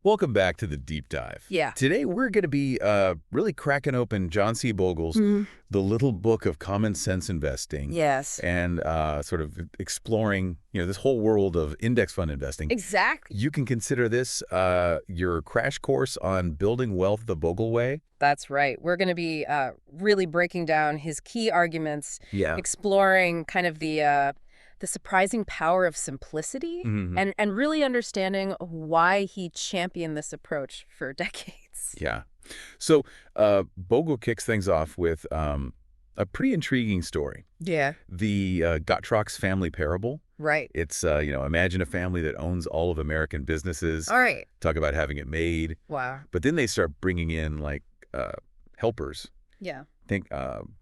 Welcome back to the deep dive. Yeah. Today we're going to be really cracking open John C. Bogle's The Little Book of Common Sense Investing. Yes. And sort of exploring, this whole world of index fund investing. Exactly. You can consider this your crash course on building wealth the Bogle way. That's right. We're going to be really breaking down his key arguments, Yeah. exploring kind of the surprising power of simplicity, and really understanding why he championed this approach for decades. Yeah. So Bogle kicks things off with a pretty intriguing story. Yeah. The Gottschalk's family parable. Right. It's, imagine a family that owns all of American businesses. All right. Talk about having it made. Wow. But then they start bringing in, like, helpers. Yeah. Think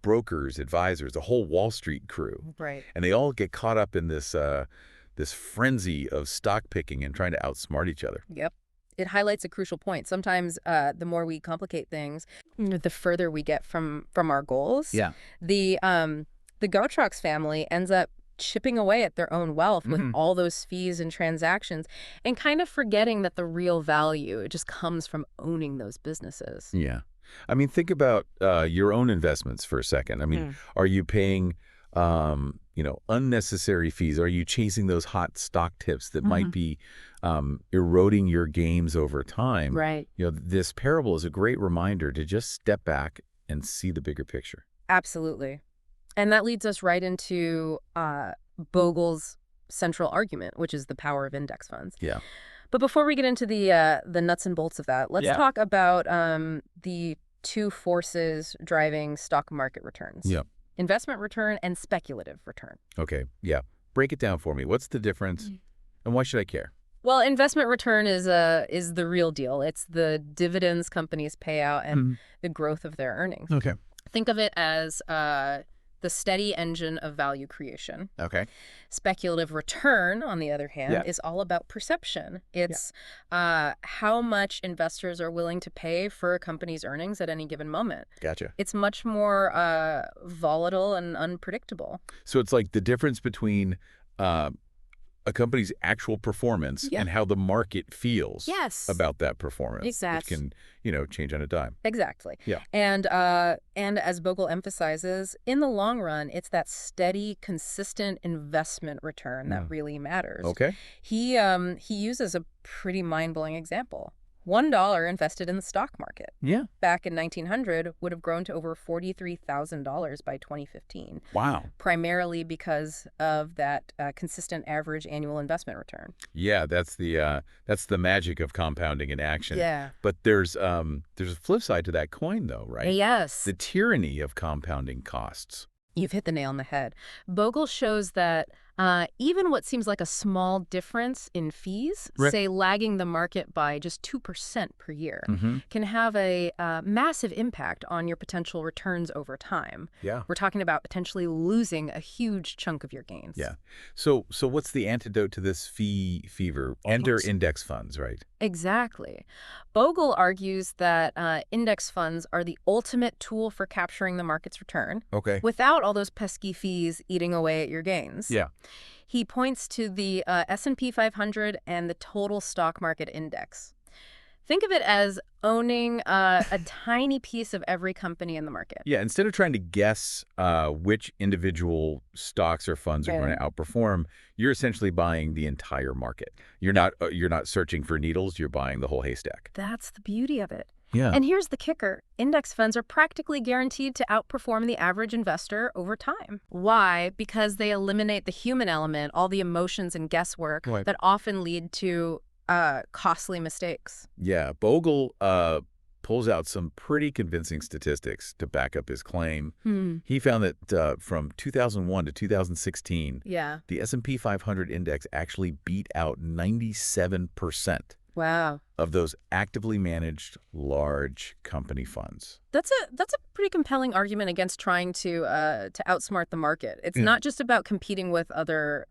brokers, advisors, a whole Wall Street crew. Right. And they all get caught up in this frenzy of stock picking and trying to outsmart each other. Yep. It highlights a crucial point. Sometimes the more we complicate things, the further we get from our goals. Yeah. The Gottschalk's family ends up chipping away at their own wealth with all those fees and transactions and kind of forgetting that the real value, it just comes from owning those businesses. Yeah. I mean, think about your own investments for a second. I mean, are you paying, unnecessary fees? Are you chasing those hot stock tips that might be eroding your gains over time? Right. This parable is a great reminder to just step back and see the bigger picture. Absolutely. And that leads us right into Bogle's central argument, which is the power of index funds. Yeah. But before we get into the nuts and bolts of that, let's talk about the two forces driving stock market returns. Yeah. Investment return and speculative return. Okay. Yeah. Break it down for me. What's the difference and why should I care? Well, investment return is the real deal. It's the dividends companies pay out and the growth of their earnings. Okay. Think of it as the steady engine of value creation. Okay. Speculative return, on the other hand, is all about perception. It's how much investors are willing to pay for a company's earnings at any given moment. Gotcha. It's much more volatile and unpredictable. So it's like the difference between a company's actual performance and how the market feels about that performance. Exactly. Which can, change on a dime. Exactly. Yeah. And as Bogle emphasizes, in the long run, it's that steady, consistent investment return that really matters. Okay. He uses a pretty mind-blowing example. $1 invested in the stock market back in 1900 would have grown to over $43,000 by 2015. Wow. Primarily because of that consistent average annual investment return. Yeah, that's the magic of compounding in action. Yeah. But there's a flip side to that coin, though, right? Yes. The tyranny of compounding costs. You've hit the nail on the head. Bogle shows that even what seems like a small difference in fees, say lagging the market by just 2% per year, can have a massive impact on your potential returns over time. Yeah. We're talking about potentially losing a huge chunk of your gains. Yeah. So what's the antidote to this fee fever? Enter index funds, right? Exactly. Bogle argues that index funds are the ultimate tool for capturing the market's return without all those pesky fees eating away at your gains. Yeah. He points to the S&P 500 and the total stock market index. Think of it as owning a tiny piece of every company in the market. Yeah, instead of trying to guess which individual stocks or funds are going to outperform, you're essentially buying the entire market. You're not searching for needles, you're buying the whole haystack. That's the beauty of it. Yeah. And here's the kicker. Index funds are practically guaranteed to outperform the average investor over time. Why? Because they eliminate the human element, all the emotions and guesswork that often lead to costly mistakes. Yeah. Bogle pulls out some pretty convincing statistics to back up his claim. He found that from 2001 to 2016, the S&P 500 index actually beat out 97%. Wow. Of those actively managed large company funds. That's a pretty compelling argument against trying to outsmart the market. It's not just about competing with other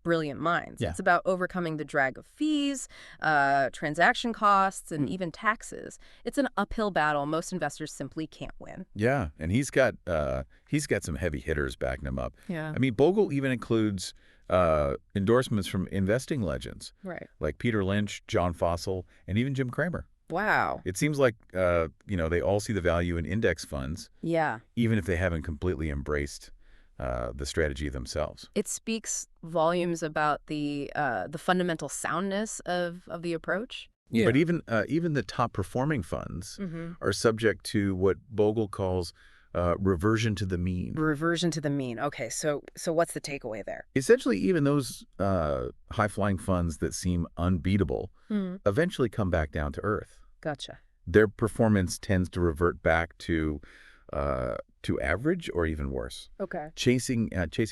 brilliant minds. It's about overcoming the drag of fees, transaction costs, and even taxes. It's an uphill battle most investors simply can't win. Yeah, and he's got some heavy hitters backing him up. Yeah. I mean, Bogle even includes endorsements from investing legends. Right. Like Peter Lynch, John Fossil, and even Jim Cramer. Wow. It seems like, they all see the value in index funds. Yeah. Even if they haven't completely embraced the strategy themselves. It speaks volumes about the fundamental soundness of the approach. Yeah. But even the top performing funds are subject to what Bogle calls reversion to the mean. Reversion to the mean. Okay, so what's the takeaway there? Essentially, even those high-flying funds that seem unbeatable eventually come back down to earth. Gotcha. Their performance tends to revert back to average or even worse. Okay. Chasing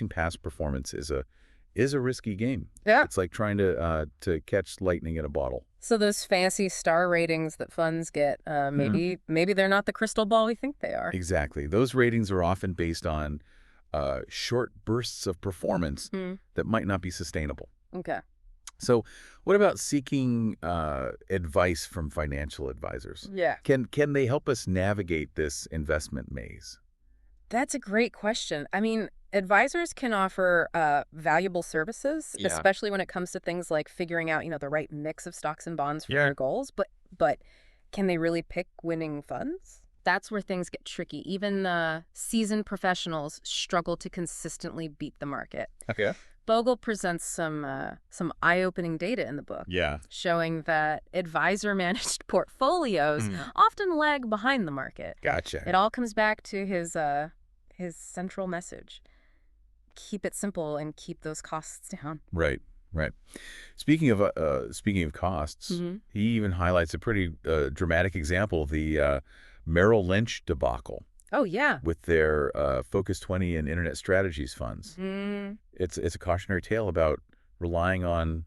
past performance is a risky game. Yeah. It's like trying to catch lightning in a bottle. So those fancy star ratings that funds get, maybe they're not the crystal ball we think they are. Exactly. Those ratings are often based on short bursts of performance that might not be sustainable. Okay. So what about seeking advice from financial advisors? Yeah. Can they help us navigate this investment maze? That's a great question. I mean, advisors can offer valuable services, especially when it comes to things like figuring out, the right mix of stocks and bonds for your goals. But can they really pick winning funds? That's where things get tricky. Even seasoned professionals struggle to consistently beat the market. Okay. Bogle presents some eye-opening data in the book, showing that advisor-managed portfolios often lag behind the market. Gotcha. It all comes back to his central message: keep it simple and keep those costs down. Right. Speaking of costs, he even highlights a pretty dramatic example: the Merrill Lynch debacle. Oh, yeah. With their Focus 20 and Internet Strategies funds. It's a cautionary tale about relying on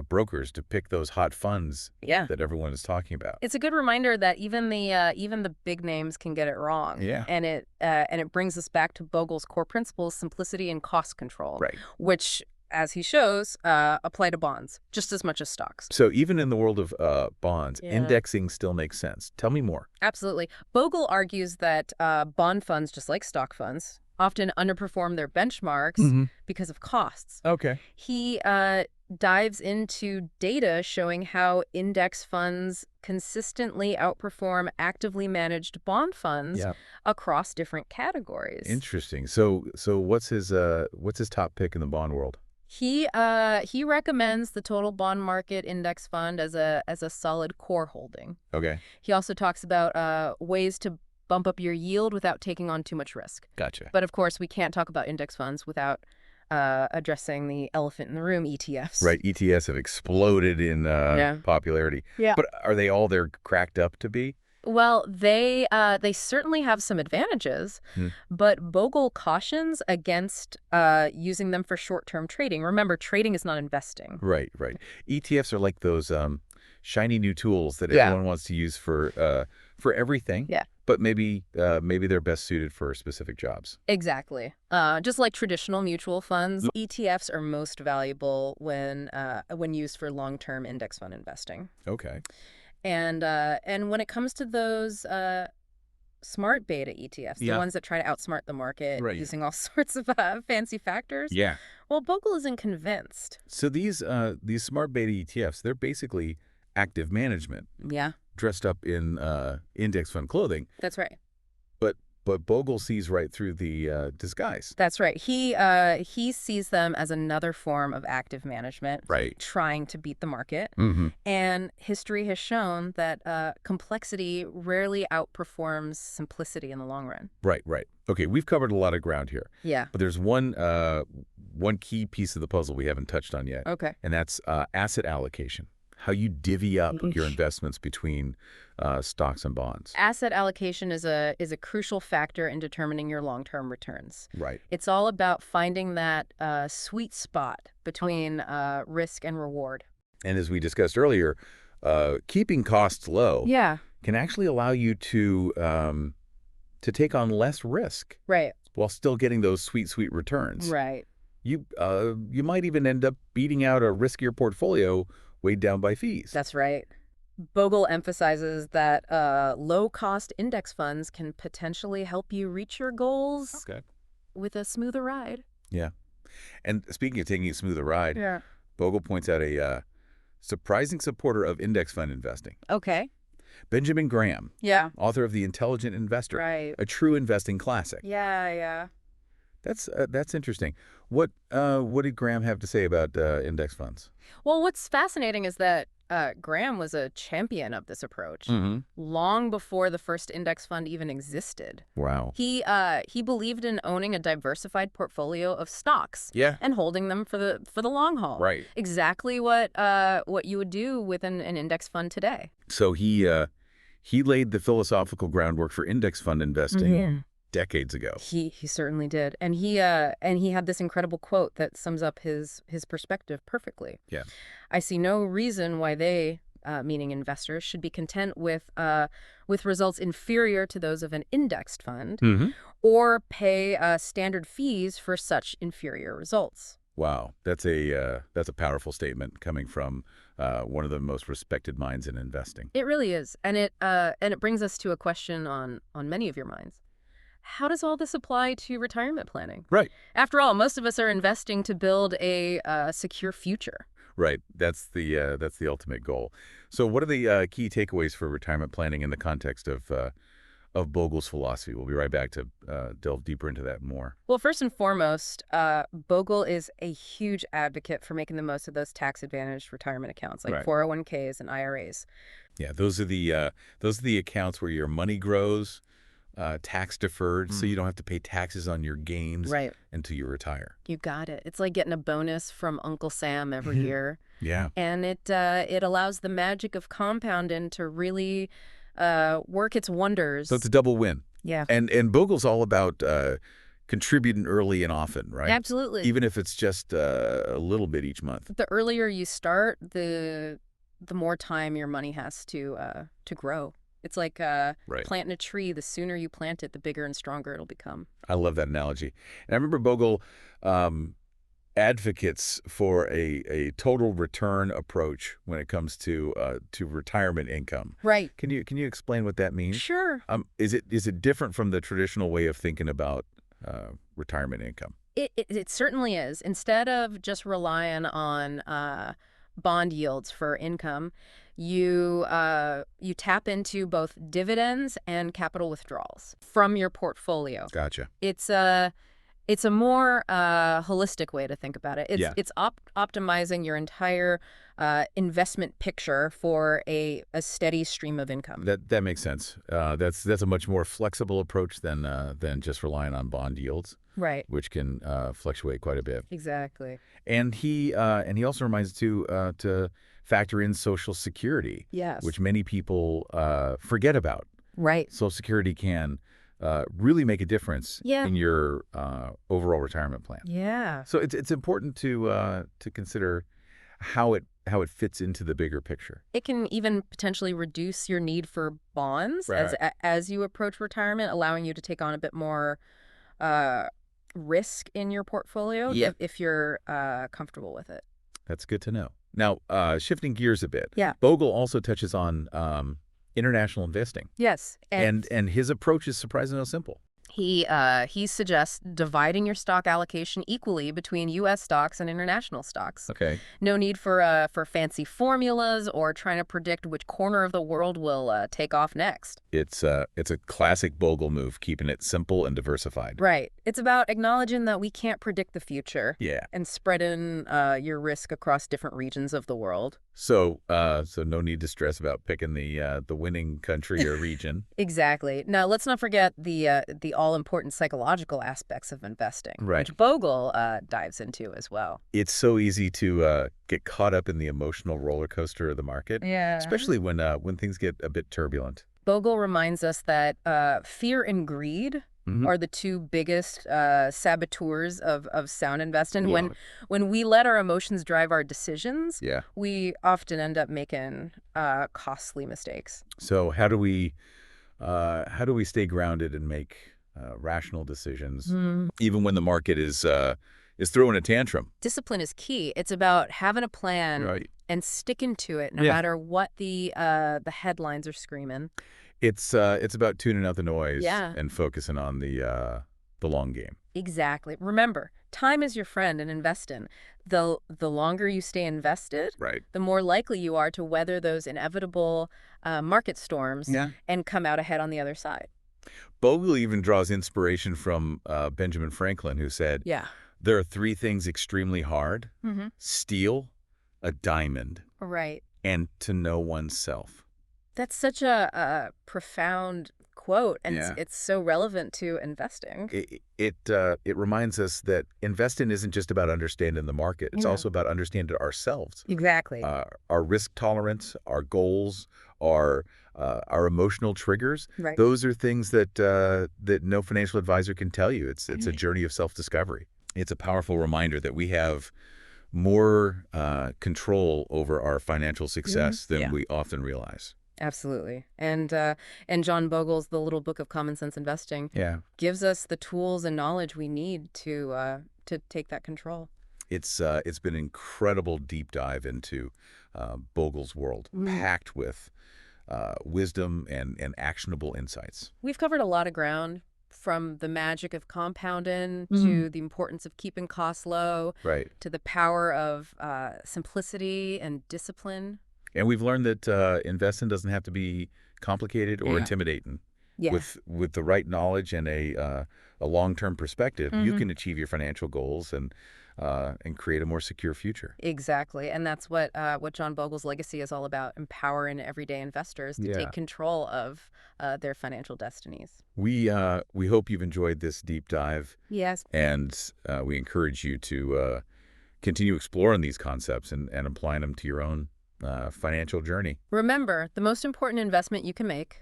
brokers to pick those hot funds that everyone is talking about. It's a good reminder that even the big names can get it wrong. Yeah. And it brings us back to Bogle's core principles: simplicity and cost control. Right. Which, as he shows, apply to bonds just as much as stocks. So even in the world of bonds, indexing still makes sense. Tell me more. Absolutely. Bogle argues that bond funds, just like stock funds, often underperform their benchmarks because of costs. Okay. He dives into data showing how index funds consistently outperform actively managed bond funds across different categories. Interesting. So what's his top pick in the bond world? He recommends the Total Bond Market Index Fund as a solid core holding. Okay. He also talks about ways to bump up your yield without taking on too much risk. Gotcha. But of course, we can't talk about index funds without addressing the elephant in the room: ETFs. Right. ETFs have exploded in popularity. Yeah. But are they all they're cracked up to be? Well, they certainly have some advantages, but Bogle cautions against using them for short-term trading. Remember, trading is not investing. Right. ETFs are like those shiny new tools that everyone wants to use for everything. Yeah. But maybe they're best suited for specific jobs. Exactly. Just like traditional mutual funds, ETFs are most valuable when used for long-term index fund investing. Okay. And when it comes to those smart beta ETFs, the ones that try to outsmart the market using all sorts of fancy factors, well, Bogle isn't convinced. So these smart beta ETFs, they're basically active management. Yeah. Dressed up in index fund clothing. That's right. But Bogle sees right through the disguise. That's right. He sees them as another form of active management, trying to beat the market. And history has shown that complexity rarely outperforms simplicity in the long run. Right. Okay, we've covered a lot of ground here. Yeah. But there's one key piece of the puzzle we haven't touched on yet. Okay. And that's asset allocation. How you divvy up your investments between stocks and bonds. Asset allocation is a crucial factor in determining your long-term returns. Right. It's all about finding that sweet spot between risk and reward. And as we discussed earlier, keeping costs low can actually allow you to take on less risk. Right. While still getting those sweet returns. Right. You might even end up beating out a riskier portfolio weighed down by fees. That's right. Bogle emphasizes that low-cost index funds can potentially help you reach your goals with a smoother ride. Yeah. And speaking of taking a smoother ride, Yeah. Bogle points out a surprising supporter of index fund investing. Okay. Benjamin Graham, Yeah. author of The Intelligent Investor, Right. a true investing classic. Yeah. That's interesting. What did Graham have to say about index funds? Well, what's fascinating is that Graham was a champion of this approach long before the first index fund even existed. Wow. He believed in owning a diversified portfolio of stocks and holding them for the long haul. Right. Exactly what you would do with an index fund today. So he laid the philosophical groundwork for index fund investing decades ago. He certainly did. And he had this incredible quote that sums up his perspective perfectly. Yeah. I see no reason why they, meaning investors, should be content with results inferior to those of an indexed fund or pay standard fees for such inferior results. Wow, that's a powerful statement coming from one of the most respected minds in investing. It really is, and it brings us to a question on many of your minds. How does all this apply to retirement planning? Right. After all, most of us are investing to build a secure future. Right. That's the ultimate goal. So what are the key takeaways for retirement planning in the context of Bogle's philosophy? We'll be right back to delve deeper into that more. Well, first and foremost, Bogle is a huge advocate for making the most of those tax-advantaged retirement accounts like 401ks and IRAs. Yeah, those are the accounts where your money grows, tax deferred, so you don't have to pay taxes on your gains until you retire. You got it. It's like getting a bonus from Uncle Sam every year. Yeah. And it allows the magic of compounding to really work its wonders. So it's a double win. Yeah. And Bogle's all about contributing early and often, right? Absolutely. Even if it's just a little bit each month. The earlier you start, the more time your money has to grow. It's like planting a tree. The sooner you plant it, the bigger and stronger it'll become. I love that analogy. And I remember Bogle advocates for a total return approach when it comes to retirement income. Right. Can you explain what that means? Sure. Is it different from the traditional way of thinking about retirement income? It certainly is. Instead of just relying on bond yields for income, you tap into both dividends and capital withdrawals from your portfolio. Gotcha. It's a more holistic way to think about it. It's optimizing your entire investment picture for a steady stream of income. That makes sense. That's a much more flexible approach than just relying on bond yields, right? Which can fluctuate quite a bit. Exactly. And he also reminds us to factor in Social Security, which many people forget about. Right. Social Security can really make a difference in your overall retirement plan. Yeah. So it's important to consider how it fits into the bigger picture. It can even potentially reduce your need for bonds as you approach retirement, allowing you to take on a bit more risk in your portfolio if you're comfortable with it. That's good to know. Now, shifting gears a bit, Bogle also touches on international investing. Yes. And his approach is surprisingly simple. He suggests dividing your stock allocation equally between U.S. stocks and international stocks. Okay. No need for fancy formulas or trying to predict which corner of the world will take off next. It's a classic Bogle move, keeping it simple and diversified. Right. It's about acknowledging that we can't predict the future. Yeah. And spreading your risk across different regions of the world. So no need to stress about picking the winning country or region. Exactly. Now, let's not forget the all-important psychological aspects of investing, which Bogle dives into as well. It's so easy to get caught up in the emotional roller coaster of the market, especially when things get a bit turbulent. Bogle reminds us that fear and greed are the two biggest saboteurs of sound investing. Yeah. When we let our emotions drive our decisions, we often end up making costly mistakes. So how do we stay grounded and make rational decisions, even when the market is throwing a tantrum? Discipline is key. It's about having a plan and sticking to it, no matter what the headlines are screaming. It's about tuning out the noise and focusing on the long game. Exactly. Remember, time is your friend and invest in. The longer you stay invested, Right. the more likely you are to weather those inevitable market storms and come out ahead on the other side. Bogle even draws inspiration from Benjamin Franklin, who said, Yeah. there are three things extremely hard: steel, a diamond, Right. and to know oneself. That's such a profound quote, and it's so relevant to investing. It reminds us that investing isn't just about understanding the market. It's also about understanding ourselves. Exactly. Our risk tolerance, our goals, our emotional triggers. Right. Those are things that that no financial advisor can tell you. It's a journey of self-discovery. It's a powerful reminder that we have more control over our financial success than we often realize. Absolutely. And John Bogle's The Little Book of Common Sense Investing gives us the tools and knowledge we need to take that control. It's been an incredible deep dive into Bogle's world, packed with wisdom and actionable insights. We've covered a lot of ground, from the magic of compounding to the importance of keeping costs low, to the power of simplicity and discipline. And we've learned that investing doesn't have to be complicated or intimidating. With the right knowledge and a long-term perspective, you can achieve your financial goals and create a more secure future. Exactly, and that's what John Bogle's legacy is all about: empowering everyday investors to take control of their financial destinies. We hope you've enjoyed this deep dive. Yes, and we encourage you to continue exploring these concepts and applying them to your own financial journey. Remember, the most important investment you can make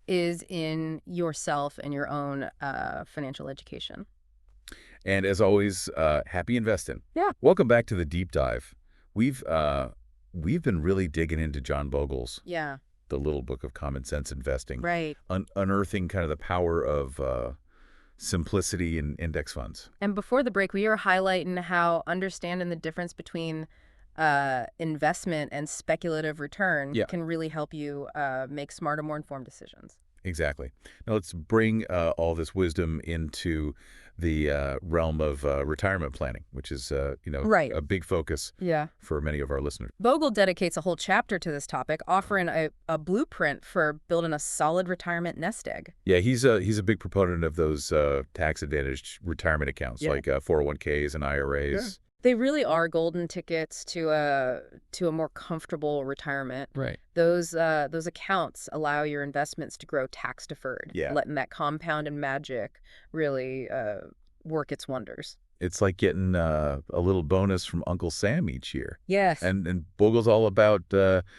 is in yourself and your own financial education. And as always, happy investing. Yeah. Welcome back to the deep dive. We've been really digging into John Bogle's The Little Book of Common Sense Investing. Right. Unearthing kind of the power of simplicity in index funds. And before the break, we were highlighting how understanding the difference between investment and speculative return can really help you make smarter, more informed decisions. Exactly. Now let's bring all this wisdom into the realm of retirement planning, which is a big focus for many of our listeners. Bogle dedicates a whole chapter to this topic, offering a blueprint for building a solid retirement nest egg. Yeah, he's a big proponent of those tax-advantaged retirement accounts like 401ks and IRAs. They really are golden tickets to a more comfortable retirement. Right. Those accounts allow your investments to grow tax deferred, letting that compound magic really work its wonders. It's like getting a little bonus from Uncle Sam each year. Yes. And Bogle's all about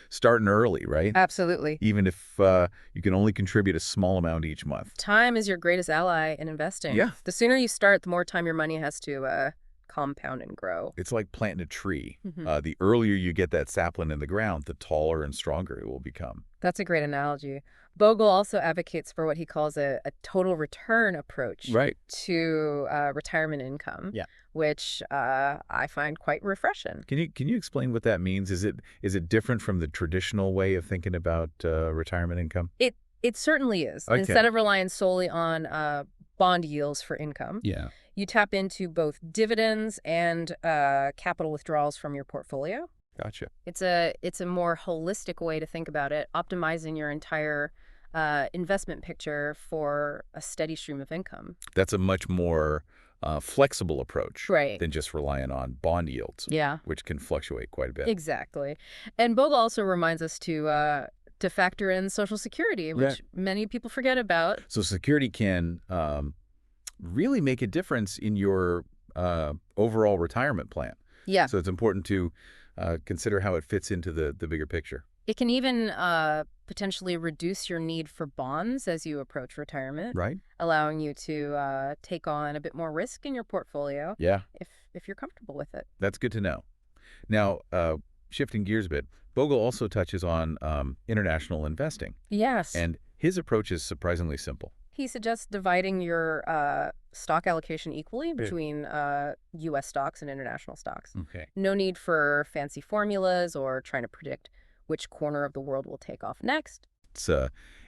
starting early, right? Absolutely. Even if you can only contribute a small amount each month. Time is your greatest ally in investing. Yeah. The sooner you start, the more time your money has to compound and grow. It's like planting a tree. The earlier you get that sapling in the ground, the taller and stronger it will become. That's a great analogy. Bogle also advocates for what he calls a total return approach to retirement income, which I find quite refreshing. Can you explain what that means? Is it different from the traditional way of thinking about retirement income? It certainly is. Okay. Instead of relying solely on bond yields for income, you tap into both dividends and capital withdrawals from your portfolio. Gotcha. It's a more holistic way to think about it, optimizing your entire investment picture for a steady stream of income. That's a much more flexible approach than just relying on bond yields, which can fluctuate quite a bit. Exactly. And Bogle also reminds us to factor in Social Security, which many people forget about. So Security can really make a difference in your overall retirement plan. Yeah. So it's important to consider how it fits into the bigger picture. It can even potentially reduce your need for bonds as you approach retirement, allowing you to take on a bit more risk in your portfolio if you're comfortable with it. That's good to know. Now, shifting gears a bit, Bogle also touches on international investing. Yes. And his approach is surprisingly simple. He suggests dividing your stock allocation equally between U.S. stocks and international stocks. Okay. No need for fancy formulas or trying to predict which corner of the world will take off next.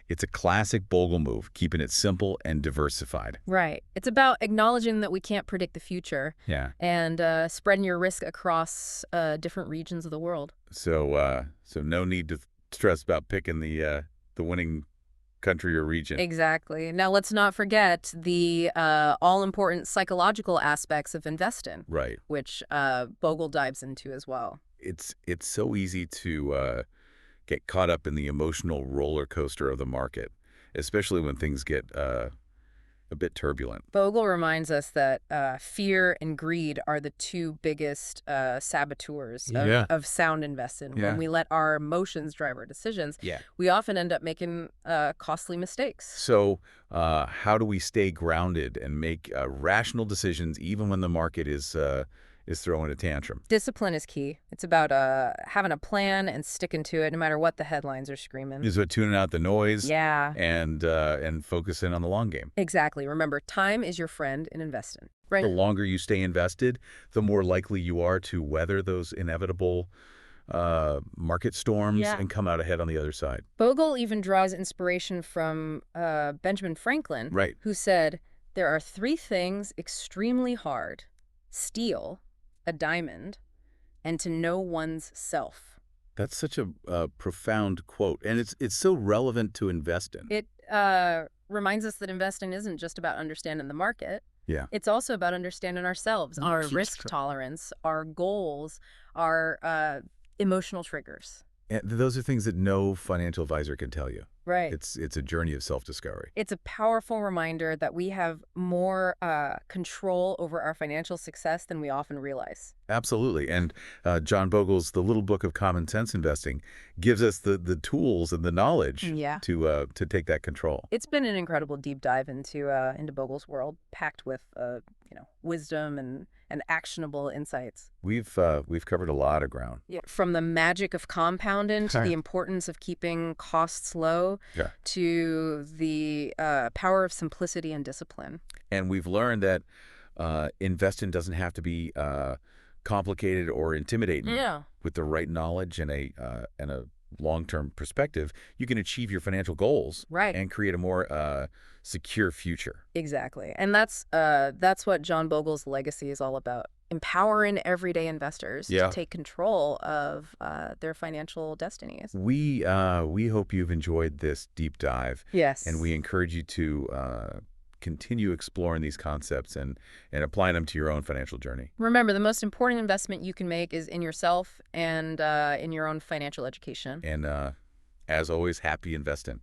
It's a classic Bogle move, keeping it simple and diversified. Right. It's about acknowledging that we can't predict the future. Yeah. And spreading your risk across different regions of the world. So no need to stress about picking the winning country or region. Exactly. Now, let's not forget the all-important psychological aspects of investing. Right. Which Bogle dives into as well. It's so easy to get caught up in the emotional roller coaster of the market, especially when things get a bit turbulent. Bogle reminds us that fear and greed are the two biggest saboteurs of sound investing. Yeah. When we let our emotions drive our decisions, we often end up making costly mistakes. So how do we stay grounded and make rational decisions even when the market is throwing a tantrum? Discipline is key. It's about having a plan and sticking to it no matter what the headlines are screaming. Is it tuning out the noise? Yeah. And focusing on the long game. Exactly. Remember, time is your friend in investing. Right. The longer you stay invested, the more likely you are to weather those inevitable market storms and come out ahead on the other side. Bogle even draws inspiration from Benjamin Franklin, who said, "There are three things extremely hard: steal, a diamond, and to know one's self." That's such a profound quote, and it's so relevant to investing. It reminds us that investing isn't just about understanding the market. Yeah. It's also about understanding ourselves, our risk tolerance, our goals, our emotional triggers. And those are things that no financial advisor can tell you. Right. It's a journey of self-discovery. It's a powerful reminder that we have more control over our financial success than we often realize. Absolutely. And John Bogle's The Little Book of Common Sense Investing gives us the tools and the knowledge to take that control. It's been an incredible deep dive into Bogle's world, packed with wisdom and actionable insights. We've covered a lot of ground. Yeah. From the magic of compounding to the importance of keeping costs low to the power of simplicity and discipline. And we've learned that investing doesn't have to be complicated or intimidating. Yeah. With the right knowledge and a long-term perspective, you can achieve your financial goals and create a more secure future. Exactly. And that's what John Bogle's legacy is all about. Empowering everyday investors to take control of their financial destinies. We hope you've enjoyed this deep dive. Yes. And we encourage you to continue exploring these concepts and applying them to your own financial journey. Remember, the most important investment you can make is in yourself and in your own financial education. And as always, happy investing.